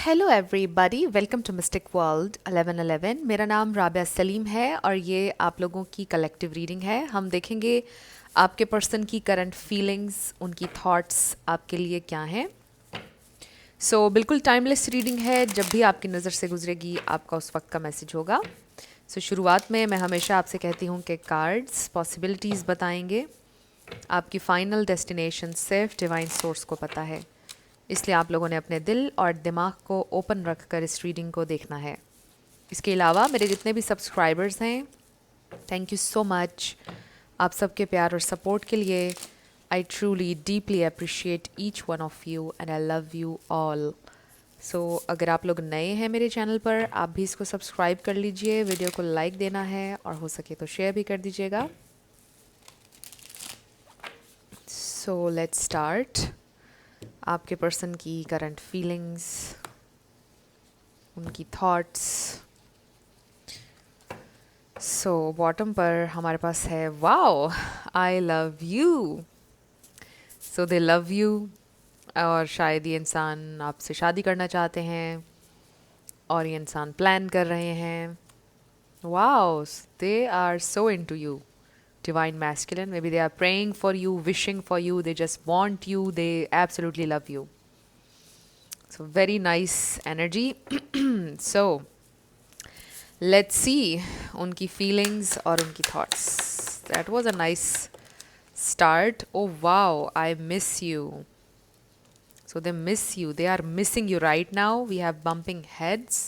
Hello everybody, welcome to mystic world 1111। मेरा नाम राबिया सलीम है और ये आप लोगों की कलेक्टिव रीडिंग है। हम देखेंगे आपके पर्सन की करंट फीलिंग्स, उनकी थॉट्स आपके लिए क्या हैं। बिल्कुल टाइमलेस रीडिंग है। जब भी आपकी नज़र से गुजरेगी आपका उस वक्त का मैसेज होगा। शुरुआत में मैं हमेशा आपसे कहती हूँ कि कार्ड्स पॉसिबिलिटीज़ बताएंगे। आपकी फाइनल डेस्टिनेशन सिर्फ डिवाइन सोर्स को पता है, इसलिए आप लोगों ने अपने दिल और दिमाग को ओपन रखकर इस रीडिंग को देखना है। इसके अलावा मेरे जितने भी सब्सक्राइबर्स हैं, थैंक यू सो मच आप सबके प्यार और सपोर्ट के लिए। I truly deeply appreciate each one of you and I love you all. अगर आप लोग नए हैं मेरे चैनल पर, आप भी इसको सब्सक्राइब कर लीजिए, वीडियो को लाइक देना है और हो सके तो शेयर भी कर दीजिएगा। Let's start. आपके पर्सन की करंट फीलिंग्स, उनकी थॉट्स। बॉटम पर हमारे पास है wow, I love you. They love you और शायद ये इंसान आपसे शादी करना चाहते हैं और ये इंसान प्लान कर रहे हैं। Wow, they are so into you. Divine masculine, maybe they are praying for you, wishing for you, they just want you, they absolutely love you. Very nice energy. So let's see उनकी feelings और उनकी thoughts. That was a nice start. Oh wow, I miss you. They miss you, they are missing you right now. We have bumping heads.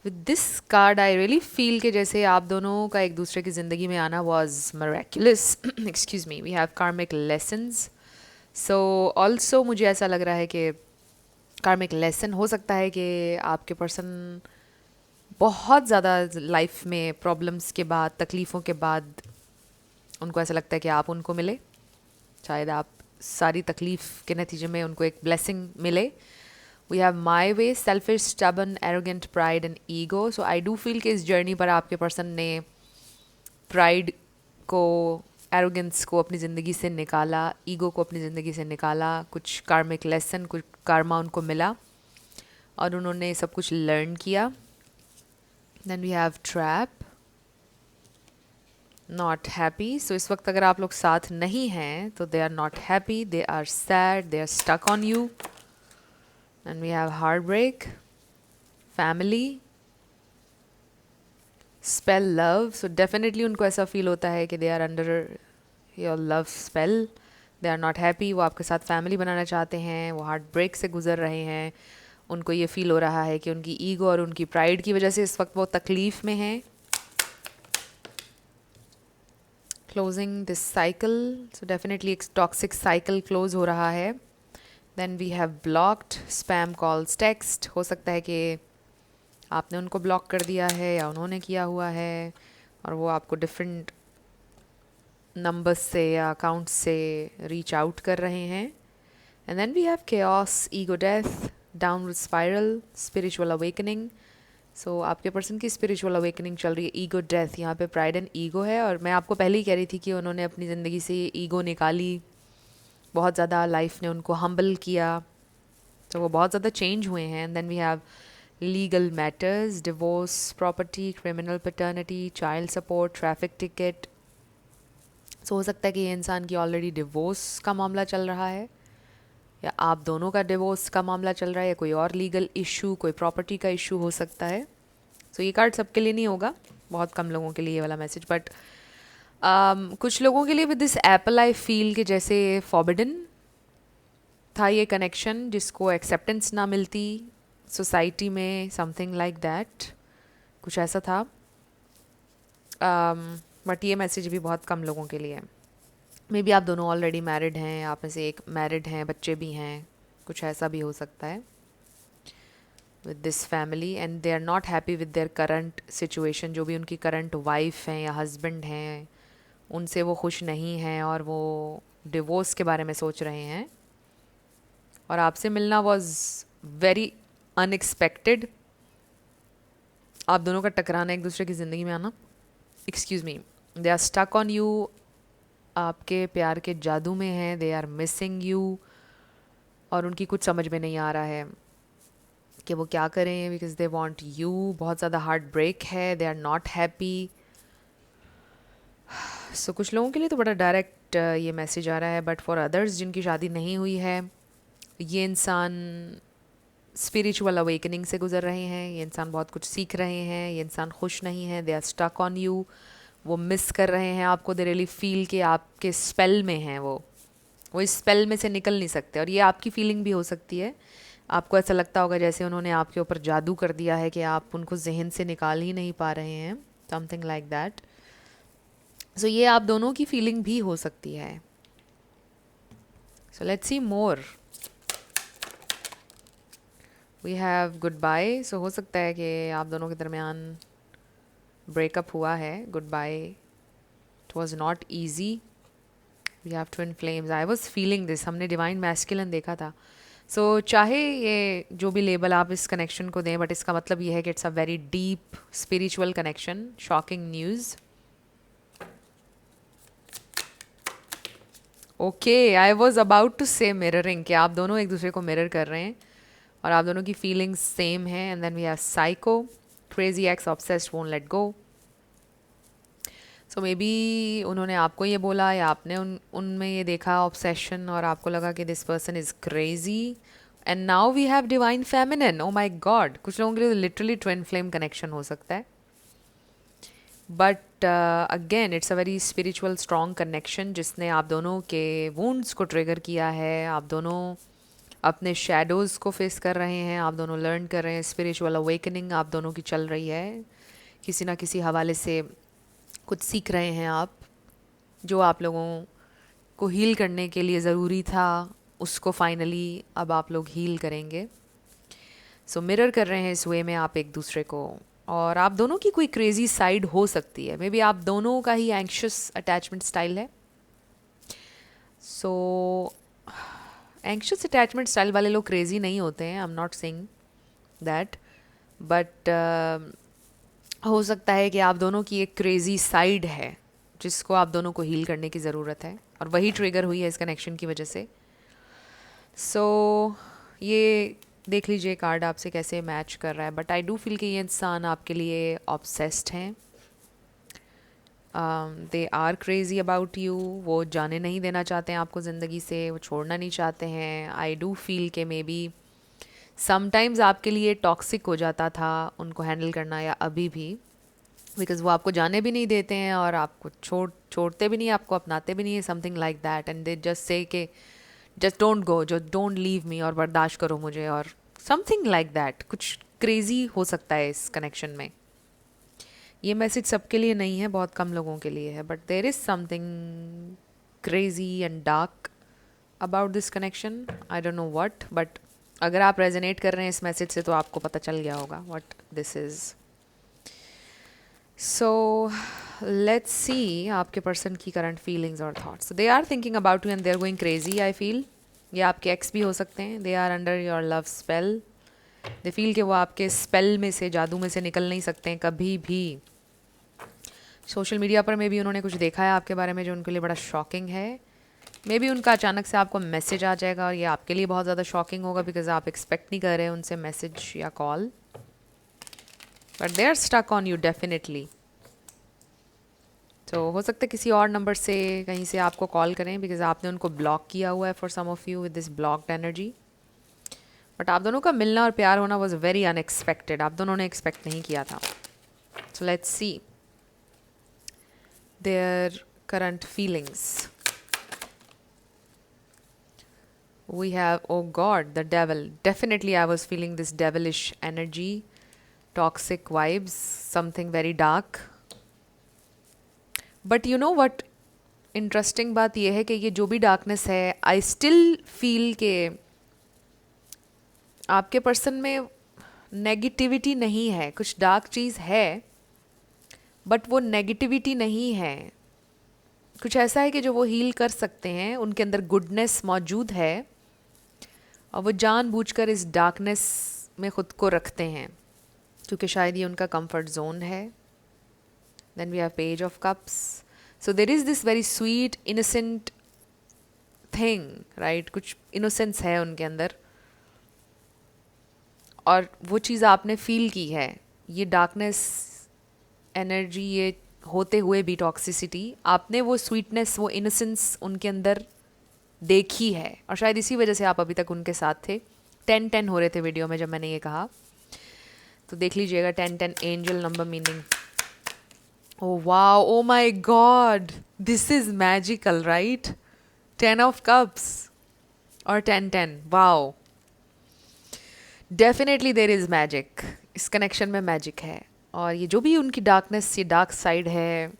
With this card I really feel कि जैसे आप दोनों का एक दूसरे की ज़िंदगी में आना was miraculous. Excuse me. We have karmic lessons. Also मुझे ऐसा लग रहा है कि कार्मिक लेसन हो सकता है कि आपके पर्सन बहुत ज़्यादा लाइफ में प्रॉब्लम्स के बाद, तकलीफ़ों के बाद उनको ऐसा लगता है कि आप उनको मिले। शायद आप सारी तकलीफ़ के नतीजे में उनको एक ब्लेसिंग मिले। We have my way, selfish, stubborn, arrogant, pride and ego. I do feel कि इस जर्नी पर आपके पर्सन ने प्राइड को, एरोगेंस को अपनी ज़िंदगी से निकाला, ईगो को अपनी ज़िंदगी से निकाला। कुछ कार्मिक लेसन, कुछ कार्मा उनको मिला और उन्होंने सब कुछ लर्न किया। Then we have trap, not happy. इस वक्त अगर आप लोग साथ नहीं हैं तो they are not happy, they are sad, they are stuck on you. And we have heartbreak, family, spell love. Definitely उनको ऐसा फील होता है कि they are under your love spell. They are not happy. वो आपके साथ family बनाना चाहते हैं, वो heartbreak से गुजर रहे हैं। उनको ये फील हो रहा है कि उनकी ईगो और उनकी प्राइड की वजह से इस वक्त वो तकलीफ़ में हैं। Closing this cycle. Definitely एक toxic cycle close हो रहा है। Then we have blocked spam calls, text. हो सकता है कि आपने उनको ब्लॉक कर दिया है या उन्होंने किया हुआ है और वो आपको डिफरेंट नंबर्स से या अकाउंट्स से रीच आउट कर रहे हैं। And then we have chaos, ego death, downward spiral, spiritual awakening. आपके पर्सन की स्पिरिचुअल अवेकनिंग चल रही है। ईगो डेथ, यहाँ पे प्राइड एंड ईगो है और मैं आपको पहले ही कह रही थी कि उन्होंने अपनी ज़िंदगी से ईगो निकाली। बहुत ज़्यादा लाइफ ने उनको हम्बल किया, तो वो बहुत ज़्यादा चेंज हुए हैं। And then we have legal matters, divorce, property, criminal paternity, child support, traffic ticket. हो सकता है कि ये इंसान की ऑलरेडी डिवोर्स का मामला चल रहा है या आप दोनों का डिवोर्स का मामला चल रहा है या कोई और लीगल इशू, कोई प्रॉपर्टी का इशू हो सकता है। ये कार्ड सबके लिए नहीं होगा, बहुत कम लोगों के लिए ये वाला मैसेज। बट कुछ लोगों के लिए with this Apple I feel कि जैसे फॉरबिडन था ये कनेक्शन, जिसको एक्सेप्टेंस ना मिलती सोसाइटी में, समथिंग लाइक दैट, कुछ ऐसा था। बट ये मैसेज भी बहुत कम लोगों के लिए है। मे बी आप दोनों ऑलरेडी मैरिड हैं, आप में से एक मैरिड हैं, बच्चे भी हैं, कुछ ऐसा भी हो सकता है with this family. And they are not happy with their current situation. जो भी उनकी करंट वाइफ हैं या हस्बैंड हैं, उनसे वो खुश नहीं हैं और वो डिवोर्स के बारे में सोच रहे हैं। और आपसे मिलना वॉज वेरी अनएक्सपेक्टेड। आप दोनों का टकराना, एक दूसरे की ज़िंदगी में आना। Excuse me, they are stuck on you, आपके प्यार के जादू में हैं, दे आर मिसिंग यू और उनकी कुछ समझ में नहीं आ रहा है कि वो क्या करें, बिकॉज दे वॉन्ट यू. बहुत ज़्यादा हार्ट ब्रेक है, दे आर नॉट हैप्पी. सो कुछ लोगों के लिए तो बड़ा डायरेक्ट ये मैसेज आ रहा है, बट फॉर अदर्स जिनकी शादी नहीं हुई है, ये इंसान स्पिरिचुअल अवेकनिंग से गुजर रहे हैं, ये इंसान बहुत कुछ सीख रहे हैं, ये इंसान खुश नहीं है, they are stuck on you. वो मिस कर रहे हैं आपको, दे रियली फील कि आपके स्पेल में हैं वो इस स्पेल में से निकल नहीं सकते. और ये आपकी फीलिंग भी हो सकती है. आपको ऐसा लगता होगा जैसे उन्होंने आपके ऊपर जादू कर दिया है कि आप उनको जहन से निकाल ही नहीं पा रहे हैं, समथिंग लाइक दैट. सो ये आप दोनों की फीलिंग भी हो सकती है. So let's see more. We have good bye. So हो सकता है कि आप दोनों के दरमियान ब्रेकअप हुआ है. Good bye. It was not easy. We have twin flames. I was feeling this. हमने डिवाइन मैस्कुलिन देखा था. सो चाहे ये जो भी लेबल आप इस कनेक्शन को दें, बट इसका मतलब ये है कि it's a very deep spiritual connection. Shocking news. Okay, I was about to say mirroring, कि आप दोनों एक दूसरे को मिरर कर रहे हैं और आप दोनों की फीलिंग्स सेम है. And then we have psycho. Crazy ex obsessed won't let go. So maybe उन्होंने आपको ये बोला या आपने उनमें ये देखा ऑब्सेशन, और आपको लगा कि this person is crazy. And now we have divine feminine. Oh my god. कुछ लोगों के लिए लिटरली ट्विन फ्लेम कनेक्शन हो सकता है. But again it's a very spiritual strong connection जिसने आप दोनों के वुंड्स को ट्रिगर किया है. आप दोनों अपने शैडोज़ को फेस कर रहे हैं, आप दोनों लर्न कर रहे हैं. स्पिरिचुअल अवेकनिंग आप दोनों की चल रही है. किसी ना किसी हवाले से कुछ सीख रहे हैं आप, जो आप लोगों को हील करने के लिए ज़रूरी था, उसको फाइनली अब आप लोग हील करेंगे. सो मिरर कर रहे हैं इस वे में आप एक दूसरे को. और आप दोनों की कोई क्रेजी साइड हो सकती है. मे बी आप दोनों का ही एंक्शस अटैचमेंट स्टाइल है. सो एंक्शस अटैचमेंट स्टाइल वाले लोग क्रेजी नहीं होते हैं. I am not saying that, but हो सकता है कि आप दोनों की एक क्रेजी साइड है जिसको आप दोनों को हील करने की ज़रूरत है, और वही ट्रिगर हुई है इस कनेक्शन की वजह से. सो ये देख लीजिए कार्ड आपसे कैसे मैच कर रहा है. बट आई डू फील कि ये इंसान आपके लिए ऑब्सेस्ड हैं. They are crazy about you. वो जाने नहीं देना चाहते हैं आपको ज़िंदगी से, वो छोड़ना नहीं चाहते हैं. आई डू फील के मे बी समटाइम्स आपके लिए टॉक्सिक हो जाता था उनको हैंडल करना, या अभी भी, बिकॉज वो आपको जाने भी नहीं देते हैं और आपको छोड़ते भी नहीं, आपको अपनाते भी नहीं है, something like that. And they just say कि जस्ट डोंट गो, जो डोंट लीव मी, और बर्दाश्त करो मुझे, और समथिंग लाइक दैट. कुछ क्रेजी हो सकता है इस कनेक्शन में. ये मैसेज सबके लिए नहीं है, बहुत कम लोगों के लिए है. But there is something crazy and dark about this connection. I don't know what, but अगर आप रेजोनेट कर रहे हैं इस मैसेज से तो आपको पता चल गया होगा what this is. So let's see आपके पर्सन की करंट फीलिंग्स और thoughts. They are thinking about you and they are going crazy. I feel ये आपके एक्स भी हो सकते हैं. They are under your love spell. They feel कि वो आपके स्पेल में से, जादू में से निकल नहीं सकते हैं कभी भी. सोशल मीडिया पर मे भी उन्होंने कुछ देखा है आपके बारे में जो उनके लिए बड़ा शॉकिंग है. मे बी उनका अचानक से आपको मैसेज आ जाएगा और ये आपके लिए बहुत ज़्यादा शॉकिंग होगा, बिकॉज आप एक्सपेक्ट नहीं कर रहे हैं उनसे मैसेज या call. But they are stuck on you definitely. तो हो सकता है किसी और नंबर से कहीं से आपको कॉल करें, बिकॉज आपने उनको ब्लॉक किया हुआ है for some of you with this blocked energy. But आप दोनों का मिलना और प्यार होना वॉज वेरी अनएक्सपेक्टेड. आप दोनों ने एक्सपेक्ट नहीं किया था. सो let's C their current feelings. We have, oh God, the devil. Definitely I was feeling this devilish energy, toxic vibes, something very dark. But you know what? Interesting बात यह है कि ये जो भी darkness है, I still feel कि आपके पर्सन में नेगेटिविटी नहीं है. कुछ डार्क चीज़ है, बट वो नेगेटिविटी नहीं है. कुछ ऐसा है कि जो वो हील कर सकते हैं, उनके अंदर गुडनेस मौजूद है और वो जानबूझकर इस डार्कनेस में ख़ुद को रखते हैं क्योंकि शायद ये उनका कंफर्ट जोन है. Then we have page of cups. So there is this very sweet innocent thing, right. कुछ इनोसेंस है उनके अंदर और वो चीज़ आपने फील की है, ये डार्कनेस एनर्जी, ये होते हुए भी टॉक्सिसिटी, आपने वो स्वीटनेस, वो इनोसेंस उनके अंदर देखी है, और शायद इसी वजह से आप अभी तक उनके साथ थे। 10-10 हो रहे थे वीडियो में जब मैंने ये कहा, तो देख लीजिएगा 10-10 angel number meaning. Oh wow, oh my God, this is magical right. 10 of cups और 10-10, wow, definitely there is magic, इस कनेक्शन में मैजिक है। और ये जो भी उनकी डार्कनेस, ये डार्क साइड है,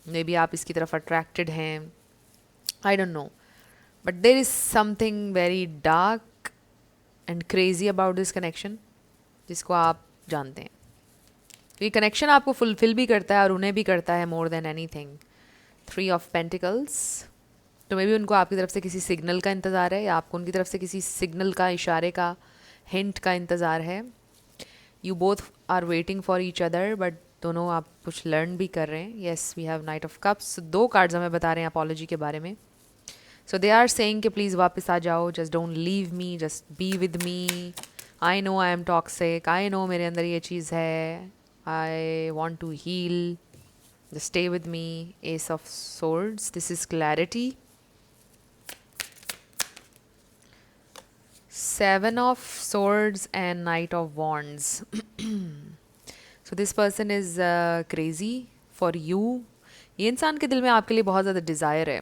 मे बी आप इसकी तरफ अट्रैक्टेड हैं, I don't know, but there is something very dark and crazy about this connection, जिसको आप जानते हैं। तो ये कनेक्शन आपको फुलफिल भी करता है और उन्हें भी करता है more than any thing. 3 of pentacles, तो मे बी उनको आपकी तरफ से किसी सिग्नल का इंतज़ार है, या आपको उनकी तरफ से किसी सिग्नल का, इशारे का, हिंट का इंतज़ार है। You both are waiting for each other, but दोनों आप कुछ लर्न भी कर रहे हैं। Yes, we have knight of cups. 2 cards हमें बता रहे हैं अपॉलॉजी के बारे में। सो दे आर सेइंग कि प्लीज़ वापस आ जाओ, just don't leave me, just be with me. I know I am toxic, I know मेरे अंदर ये चीज़ है, I want to heal, just stay with me. S of swords, this is clarity. 7 of swords and knight of wands. So this person is crazy for you. ये इंसान के दिल में आपके लिए बहुत ज़्यादा डिज़ायर है,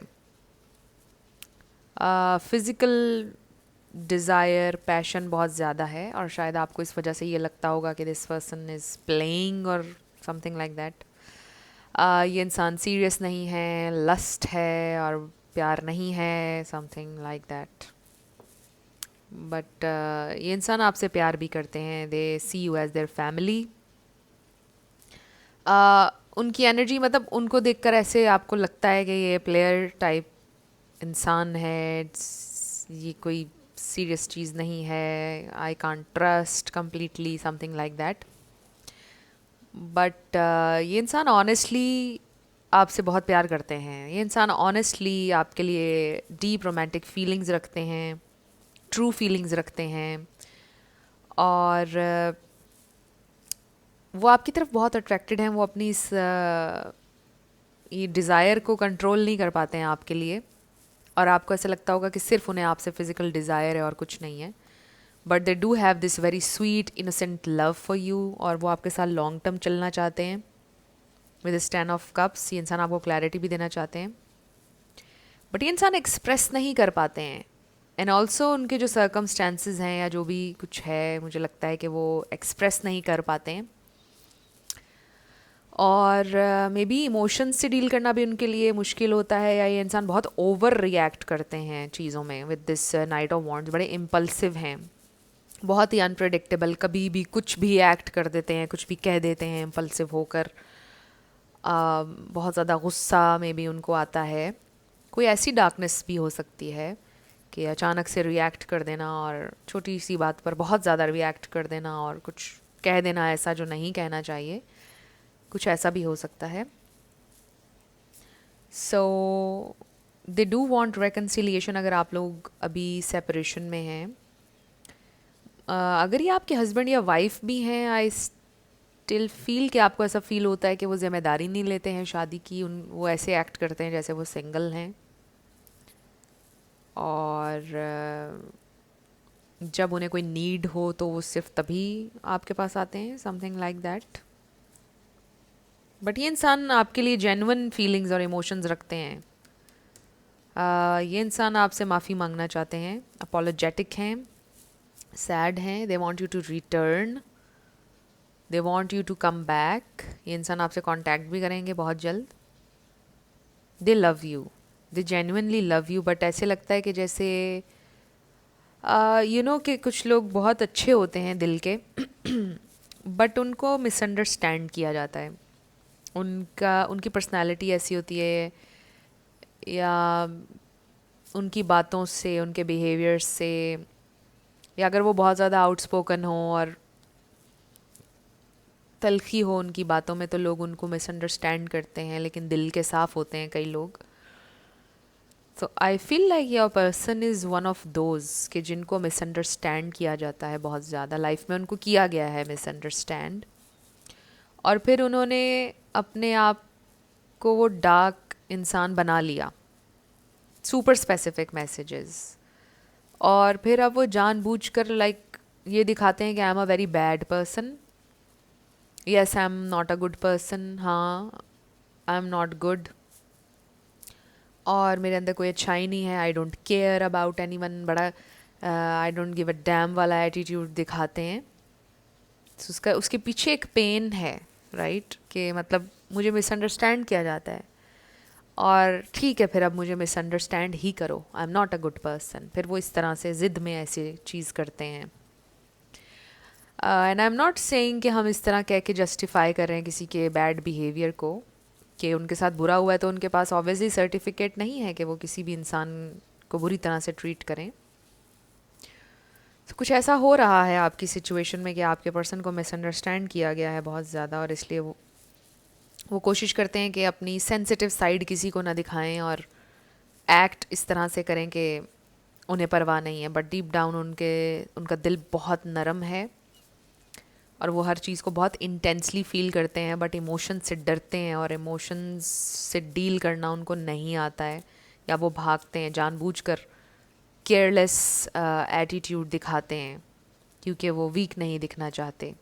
फिज़िकल डिज़ायर, पैशन बहुत ज़्यादा है, और शायद आपको इस वजह से ये लगता होगा कि दिस पर्सन इज़ प्लेइंग और समथिंग लाइक दैट। ये इंसान सीरियस नहीं है, लस्ट है और प्यार नहीं है, समथिंग लाइक दैट। बट ये इंसान आपसे प्यार भी करते हैं, दे सी यू एज देयर फैमिली। उनकी एनर्जी, मतलब उनको देखकर ऐसे आपको लगता है कि ये प्लेयर टाइप इंसान है, ये कोई सीरियस चीज़ नहीं है, I can't trust completely, something like that. But ये इंसान ऑनेस्टली आपसे बहुत प्यार करते हैं, ये इंसान ऑनेस्टली आपके लिए डीप रोमांटिक फीलिंग्स रखते हैं, ट्रू फीलिंग्स रखते हैं, और वो आपकी तरफ बहुत अट्रैक्टेड हैं। वो अपनी इस ये डिज़ायर को कंट्रोल नहीं कर पाते हैं आपके लिए, और आपको ऐसा लगता होगा कि सिर्फ उन्हें आपसे फ़िज़िकल डिज़ायर है और कुछ नहीं है। But they do have this very sweet innocent love for you, और वो आपके साथ लॉन्ग टर्म चलना चाहते हैं। विद दिस 10 ऑफ कप्स, ये इंसान आपको क्लैरिटी भी देना चाहते हैं, बट ये इंसान एक्सप्रेस नहीं कर पाते हैं। एंड ऑल्सो उनके जो सर्कमस्टेंसेज हैं या जो भी कुछ है, मुझे लगता है कि वो एक्सप्रेस नहीं कर पाते हैं, और मे बी इमोशंस से डील करना भी उनके लिए मुश्किल होता है, या ये इंसान बहुत ओवर रिएक्ट करते हैं चीज़ों में। With this night of wands, बड़े इम्पल्सिव हैं, बहुत ही अनप्रडिक्टेबल, कभी भी कुछ भी एक्ट कर देते हैं, कुछ भी कह देते हैं इम्पल्सिव होकर। बहुत ज़्यादा गुस्सा में भी उनको आता है। कोई ऐसी डार्कनेस भी हो सकती है कि अचानक से रिएक्ट कर देना, और छोटी सी बात पर बहुत ज़्यादा रिएक्ट कर देना और कुछ कह देना ऐसा जो नहीं कहना चाहिए, कुछ ऐसा भी हो सकता है। सो दे डू वांट रेकन्सिलिएशन, अगर आप लोग अभी सेपरेशन में हैं। अगर ये आपके हस्बैंड या वाइफ भी हैं, आई स्टिल फील कि आपको ऐसा फील होता है कि वो जिम्मेदारी नहीं लेते हैं शादी की, वो ऐसे एक्ट करते हैं जैसे वो सिंगल हैं, और जब उन्हें कोई नीड हो तो वो सिर्फ तभी आपके पास आते हैं, समथिंग लाइक दैट। बट ये इंसान आपके लिए जेन्युइन फीलिंग्स और इमोशंस रखते हैं। ये इंसान आपसे माफ़ी मांगना चाहते हैं, अपोलोजेटिक हैं, सैड हैं, they want you to return, they want you to come back. ये इंसान आपसे कांटेक्ट भी करेंगे बहुत जल्द। They love you, they genuinely love you, but ऐसे लगता है कि जैसे यू नो कि कुछ लोग बहुत अच्छे होते हैं दिल के, बट उनको मिसअंडरस्टैंड किया जाता है। उनकी पर्सनालिटी ऐसी होती है, या उनकी बातों से, उनके बिहेवियर से, या अगर वो बहुत ज़्यादा आउटस्पोकन हो और तल्खी हो उनकी बातों में, तो लोग उनको मिसअंडरस्टैंड करते हैं, लेकिन दिल के साफ़ होते हैं कई लोग। So I feel like your person is one of those कि जिनको मिसअंडरस्टैंड किया जाता है बहुत ज़्यादा, लाइफ में उनको किया गया है मिसअंडरस्टैंड, और फिर उन्होंने अपने आप को वो डार्क इंसान बना लिया, सुपर स्पेसिफिक मैसेजेस, और फिर अब वो जानबूझकर लाइक ये दिखाते हैं कि I am a very bad person, yes I am not a good person, हाँ आई एम नॉट गुड, और मेरे अंदर कोई अच्छाई नहीं है, I don't care about anyone, बड़ा I don't give a damn वाला एटीट्यूड दिखाते हैं। तो उसका उसके पीछे एक पेन है, राइट, कि मतलब मुझे मिसअंडरस्टैंड किया जाता है, और ठीक है फिर अब मुझे मिसअंडरस्टैंड ही करो, I am not a good person, फिर वो इस तरह से ज़िद में ऐसी चीज़ करते हैं। And I am not saying कि हम इस तरह कह के जस्टिफाई कर रहे हैं किसी के बैड बिहेवियर को, कि उनके साथ बुरा हुआ है तो उनके पास ऑब्वियसली सर्टिफिकेट नहीं है कि वो किसी भी इंसान को बुरी तरह से ट्रीट करें। तो कुछ ऐसा हो रहा है आपकी सिचुएशन में कि आपके पर्सन को मिसअंडरस्टैंड किया गया है बहुत ज़्यादा, और इसलिए वो कोशिश करते हैं कि अपनी सेंसिटिव साइड किसी को ना दिखाएं और एक्ट इस तरह से करें कि उन्हें परवाह नहीं है, बट डीप डाउन उनका दिल बहुत नरम है और वो हर चीज़ को बहुत इंटेंसली फील करते हैं, बट इमोशन से डरते हैं और इमोशंस से डील करना उनको नहीं आता है, या वो भागते हैं जानबूझकर, केयरलेस एटीट्यूड दिखाते हैं क्योंकि वो वीक नहीं दिखना चाहते।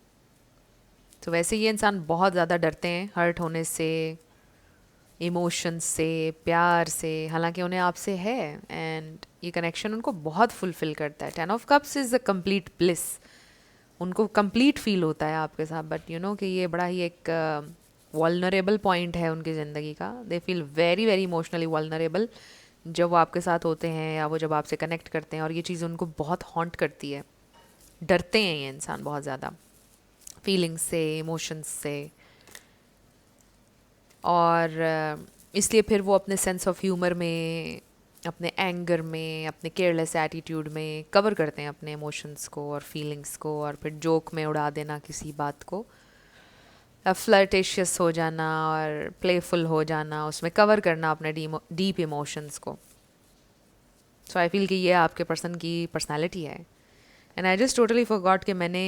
तो वैसे ये इंसान बहुत ज़्यादा डरते हैं हर्ट होने से, इमोशंस से, प्यार से, हालांकि उन्हें आपसे है, एंड ये कनेक्शन उनको बहुत फुलफिल करता है। 10 of cups is a complete bliss, उनको कंप्लीट फील होता है आपके साथ, बट यू नो कि ये बड़ा ही एक वल्नरेबल पॉइंट है उनकी ज़िंदगी का। They feel very very emotionally vulnerable जब वो आपके साथ होते हैं या वो जब आपसे कनेक्ट करते हैं, और ये चीज़ उनको बहुत हॉन्ट करती है। डरते हैं ये इंसान बहुत ज़्यादा फीलिंग्स से, इमोशंस से, और इसलिए फिर वो अपने सेंस ऑफ ह्यूमर में, अपने एंगर में, अपने केयरलेस एटीट्यूड में कवर करते हैं अपने इमोशंस को और फीलिंग्स को, और फिर जोक में उड़ा देना किसी बात को, फ्लर्टेशियस हो जाना और प्लेफुल हो जाना, उसमें कवर करना अपने डीप इमोशंस को। सो आई फील कि ये आपके पर्सन की पर्सनैलिटी है। And I just totally forgot कि मैंने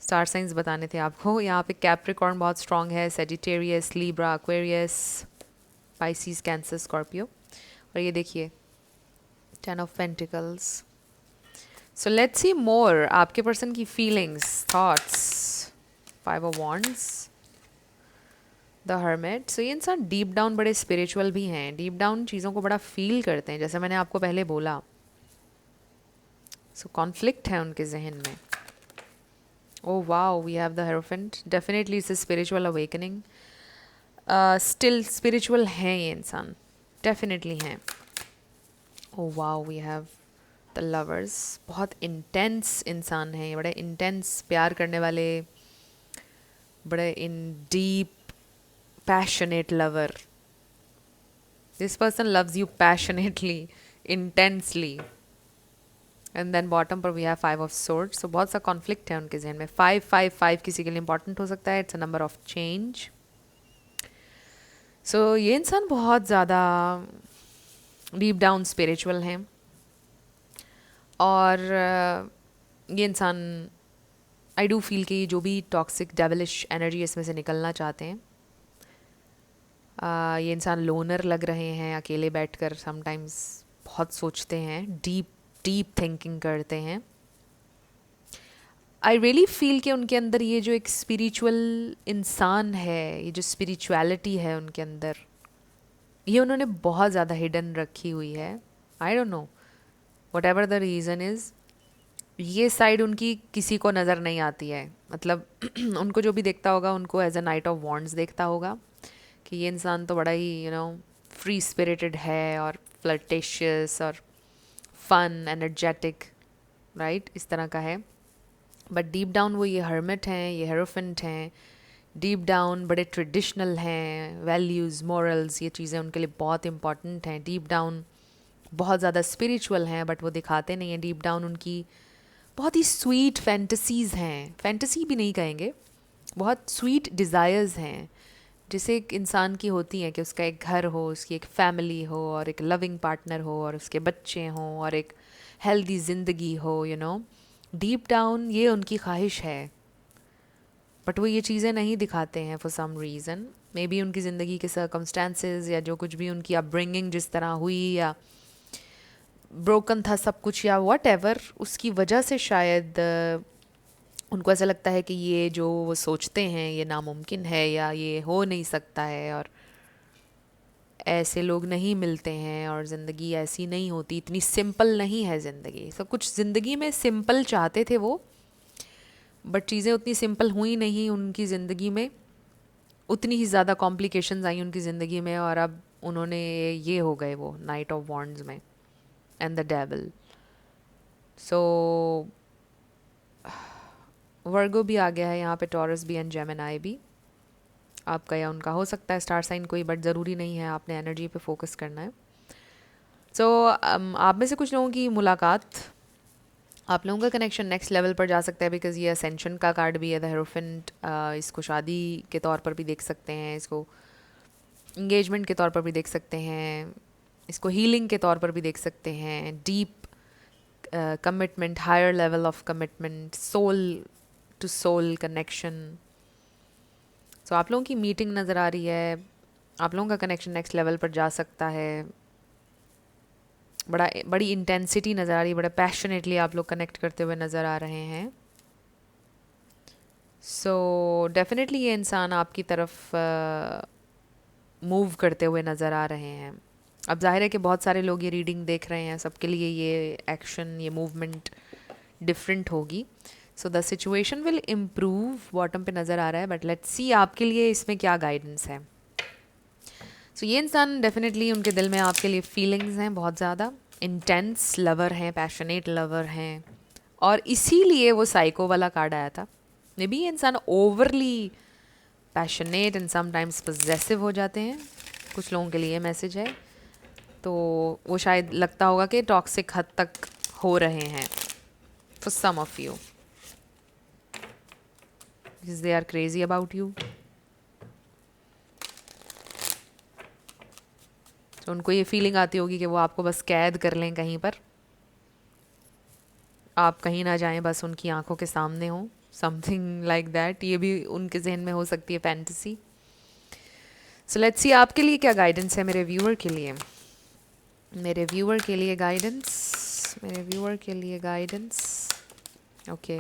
स्टार साइंस बताने थे आपको। यहाँ पे कैप्रिकॉर्न बहुत स्ट्रॉन्ग है, Sagittarius, Libra, Aquarius, Pisces, Cancer, Scorpio, और ये देखिए 10 of pentacles. So let's see more आपके पर्सन की feelings, thoughts, 5 of wands, the hermit. So ये इंसान डीप डाउन बड़े स्पिरिचुअल भी हैं, डीप डाउन चीज़ों को बड़ा फील करते हैं, जैसे मैंने आपको पहले बोला। सो कॉन्फ्लिक्ट है उनके जहन में। Oh wow, we have the Hierophant. Definitely it's a spiritual awakening. Still spiritual हैं ये इंसान, definitely हैं। Oh wow, we have the lovers. बहुत intense इंसान हैं, बड़े intense प्यार करने वाले, बड़े in deep passionate lover. This person loves you passionately, intensely. And then bottom पर we have 5 of swords. So बहुत सा कॉन्फ्लिक्ट है उनके जहन में। 5 किसी के लिए इंपॉर्टेंट हो सकता है, it's a number of change. So ये इंसान बहुत ज़्यादा डीप डाउन स्पिरिचुअल हैं, और ये इंसान आई डू फील कि जो भी टॉक्सिक डेविलिश एनर्जी इसमें से निकलना चाहते हैं, ये इंसान लोनर लग रहे हैं, अकेले बैठकर समटाइम्स बहुत सोचते हैं, डीप थिंकिंग करते हैं। आई रियली फील कि उनके अंदर ये जो एक स्पिरिचुअल इंसान है, ये जो स्पिरिचुअलिटी है उनके अंदर, ये उन्होंने बहुत ज़्यादा हिडन रखी हुई है। I don't know, what ever the reason is, ये साइड उनकी किसी को नज़र नहीं आती है। मतलब उनको जो भी देखता होगा उनको as a knight of wands देखता होगा कि ये इंसान तो बड़ा ही यू नो फ्री स्पिरिटेड है और फ्लर्टेशियस और फन, एनर्जेटिक, राइट, इस तरह का है। बट डीप डाउन वो ये हर्मिट हैं, ये हेरोफेंट हैं, डीप डाउन बड़े ट्रेडिशनल हैं, वैल्यूज़, मॉरल्स, ये चीज़ें उनके लिए बहुत इंपॉर्टेंट हैं। डीप डाउन बहुत ज़्यादा स्पिरिचुअल हैं, बट वो दिखाते नहीं हैं। डीप डाउन उनकी बहुत ही स्वीट फैंटसीज़ हैं, फैंटसी भी नहीं कहेंगे, बहुत स्वीट डिज़ायर्स हैं, जैसे एक इंसान की होती हैं कि उसका एक घर हो, उसकी एक फैमिली हो और एक लविंग पार्टनर हो और उसके बच्चे हों और एक हेल्दी ज़िंदगी हो, डीप डाउन ये उनकी ख्वाहिश है। बट वो ये चीज़ें नहीं दिखाते हैं for some reason. Maybe उनकी ज़िंदगी के सर्कमस्टेंसेस या जो कुछ भी उनकी अपब्रिंगिंग जिस तरह हुई या ब्रोकन था सब कुछ या वट एवर, उसकी वजह से शायद उनको ऐसा लगता है कि ये जो वो सोचते हैं ये नामुमकिन है या ये हो नहीं सकता है और ऐसे लोग नहीं मिलते हैं और ज़िंदगी ऐसी नहीं होती, इतनी सिंपल नहीं है ज़िंदगी। सब कुछ ज़िंदगी में सिंपल चाहते थे वो, बट चीज़ें उतनी सिंपल हुई नहीं उनकी ज़िंदगी में, उतनी ही ज़्यादा कॉम्प्लिकेशंस आई उनकी ज़िंदगी में और अब उन्होंने ये हो गए वो नाइट ऑफ वॉन्ड्स में एंड द डेविल। सो वर्गो भी आ गया है यहाँ पे, टॉरस भी एंड जेमिनाई भी। आपका या उनका हो सकता है स्टार साइन कोई, बट ज़रूरी नहीं है, आपने एनर्जी पे फोकस करना है। सो आप में से कुछ लोगों की मुलाकात, आप लोगों का कनेक्शन नेक्स्ट लेवल पर जा सकता है, बिकॉज ये असेंशन का कार्ड भी है, द हेरोफेंट। इसको शादी के तौर पर भी देख सकते हैं, इसको इंगेजमेंट के तौर पर भी देख सकते हैं, इसको हीलिंग के तौर पर भी देख सकते हैं, deep commitment, higher level of commitment, soul to soul connection. So आप लोगों की मीटिंग नज़र आ रही है, आप लोगों का कनेक्शन नेक्स्ट लेवल पर जा सकता है, बड़ी इंटेंसिटी नज़र आ रही है, बड़ा पैशनेटली आप लोग कनेक्ट करते हुए नज़र आ रहे हैं। सो डेफिनेटली ये इंसान आपकी तरफ मूव करते हुए नज़र आ रहे हैं। अब जाहिर है कि बहुत सारे लोग ये रीडिंग देख रहे हैं, सबके लिए ये एक्शन, ये मूवमेंट डिफरेंट होगी। So the situation will improve, bottom पे नज़र आ रहा है, बट लेट्स सी आपके लिए इसमें क्या गाइडेंस है। सो ये इंसान डेफिनेटली, उनके दिल में आपके लिए फीलिंग्स हैं बहुत ज़्यादा, इंटेंस लवर हैं, पैशनेट लवर हैं, और इसीलिए वो साइको वाला कार्ड आया था। मे बी ये इंसान overly passionate and sometimes possessive हो जाते हैं, कुछ लोगों के लिए मैसेज है। तो वो शायद लगता होगा कि टॉक्सिक हद तक हो रहे हैं for some of you, because they are crazy about you. तो उनको ये फीलिंग आती होगी कि वो आपको बस कैद कर लें कहीं पर, आप कहीं ना जाएं, बस उनकी आंखों के सामने हो, समथिंग लाइक दैट। ये भी उनके जहन में हो सकती है फैंटेसी। सो लेट्स सी आपके लिए क्या गाइडेंस है, मेरे व्यूअर के लिए, मेरे व्यूअर के लिए गाइडेंस, मेरे व्यूअर के लिए गाइडेंस। ओके,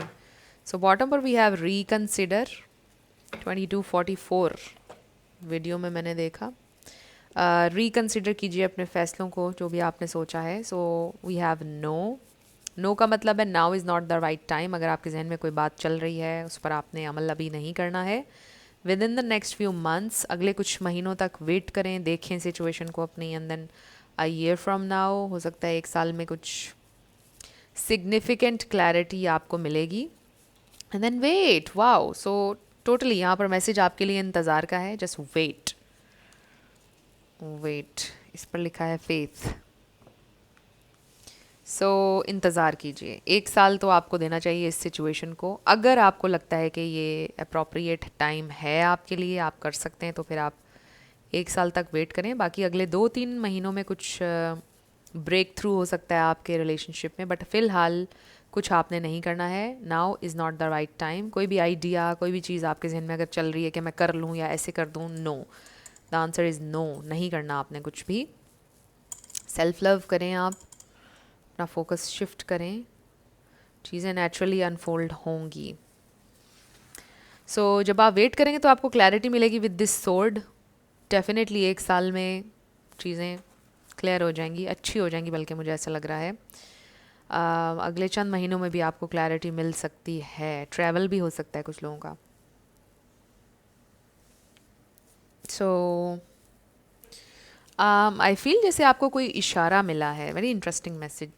सो बॉटम पर वी हैव रिकंसिडर 2244, वीडियो में मैंने देखा। रिकंसिडर कीजिए अपने फ़ैसलों को, जो भी आपने सोचा है। So we have no, no का मतलब है now is not the right time. अगर आपके जहन में कोई बात चल रही है, उस पर आपने अमल अभी नहीं करना है। With in the next few months, अगले कुछ महीनों तक वेट करें, देखें सिचुएशन को अपनी, and then a year from now, हो सकता है 1 साल में कुछ सिग्निफिकेंट क्लैरिटी आपको मिलेगी। And then wait, wow. So totally यहाँ पर मैसेज आपके लिए इंतज़ार का है, जस्ट वेट, वेट, इस पर लिखा है फेथ। सो इंतज़ार कीजिए, 1 साल तो आपको देना चाहिए इस सिचुएशन को। अगर आपको लगता है कि ये अप्रोप्रिएट टाइम है आपके लिए, आप कर सकते हैं, तो फिर आप 1 साल तक वेट करें। बाकी अगले 2-3 महीनों में कुछ ब्रेक थ्रू हो सकता है आपके रिलेशनशिप में, बट फ़िलहाल कुछ आपने नहीं करना है। Now is not the right time. कोई भी आइडिया, कोई भी चीज़ आपके जहन में अगर चल रही है कि मैं कर लूँ या ऐसे कर दूँ, no, the answer is no, नहीं करना आपने कुछ भी। सेल्फ लव करें आप, अपना फोकस शिफ्ट करें, चीज़ें नेचुरली अनफोल्ड होंगी। सो जब आप वेट करेंगे तो आपको क्लैरिटी मिलेगी विद दिस सोर्ड। डेफिनेटली 1 साल में चीज़ें क्लियर हो जाएंगी, अच्छी हो जाएंगी, बल्कि मुझे ऐसा लग रहा है। अगले चंद महीनों में भी आपको क्लैरिटी मिल सकती है। ट्रैवल भी हो सकता है कुछ लोगों का। सो आई फील जैसे आपको कोई इशारा मिला है, वेरी इंटरेस्टिंग मैसेज।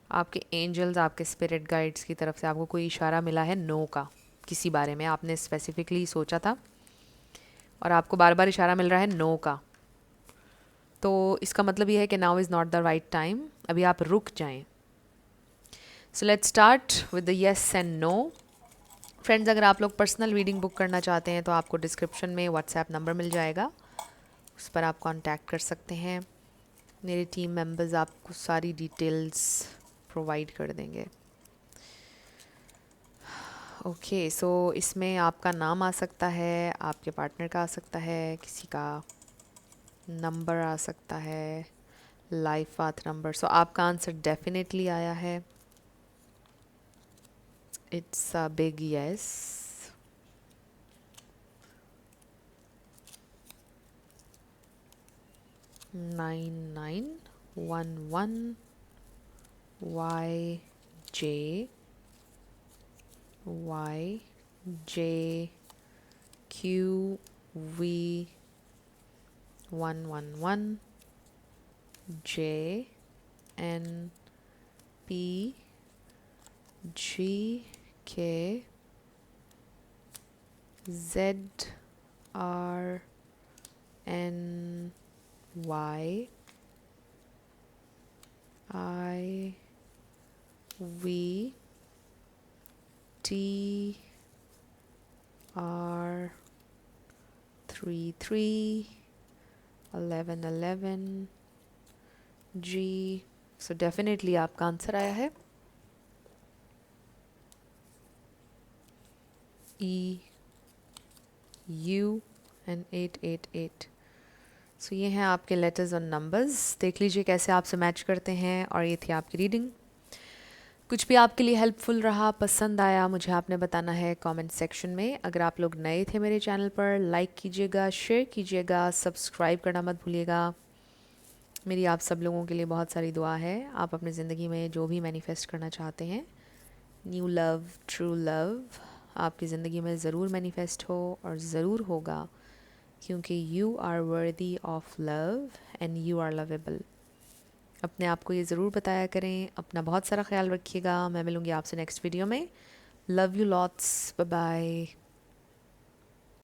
आपके एंजल्स, आपके स्पिरिट गाइड्स की तरफ से आपको कोई इशारा मिला है नो का, किसी बारे में आपने स्पेसिफिकली सोचा था और आपको बार बार इशारा मिल रहा है नो का। तो इसका मतलब ये है कि now is not the right time, अभी आप रुक जाएं। So let's start with the yes and no. Friends, अगर आप लोग पर्सनल रीडिंग बुक करना चाहते हैं तो आपको डिस्क्रिप्शन में व्हाट्सएप नंबर मिल जाएगा, उस पर आप कांटेक्ट कर सकते हैं। मेरे टीम मेंबर्स आपको सारी डिटेल्स प्रोवाइड कर देंगे। ओके, सो इसमें आपका नाम आ सकता है, आपके पार्टनर का आ सकता है, किसी का नंबर आ सकता है, लाइफ पाथ नंबर। सो आपका आंसर डेफिनेटली आया है। It's a big yes. 9911 YJ QV 111 JNP ZRNYIVTR33 1111 G। So definitely आपका आंसर आया है EU and 888। सो ये हैं आपके लेटर्स और नंबर्स। देख लीजिए कैसे आपसे मैच करते हैं। और ये थी आपकी रीडिंग। कुछ भी आपके लिए हेल्पफुल रहा, पसंद आया, मुझे आपने बताना है कमेंट सेक्शन में। अगर आप लोग नए थे मेरे चैनल पर, लाइक कीजिएगा, शेयर कीजिएगा, सब्सक्राइब करना मत भूलिएगा। मेरी आप सब लोगों के लिए बहुत सारी दुआ है। आप अपनी ज़िंदगी में जो भी मैनिफेस्ट करना चाहते हैं, न्यू लव, ट्रू लव, आपकी ज़िंदगी में ज़रूर मैनिफेस्ट हो और ज़रूर होगा, क्योंकि you are worthy of love and you are lovable. अपने आप को ये ज़रूर बताया करें। अपना बहुत सारा ख्याल रखिएगा। मैं मिलूँगी आपसे नेक्स्ट वीडियो में। Love you lots, bye bye.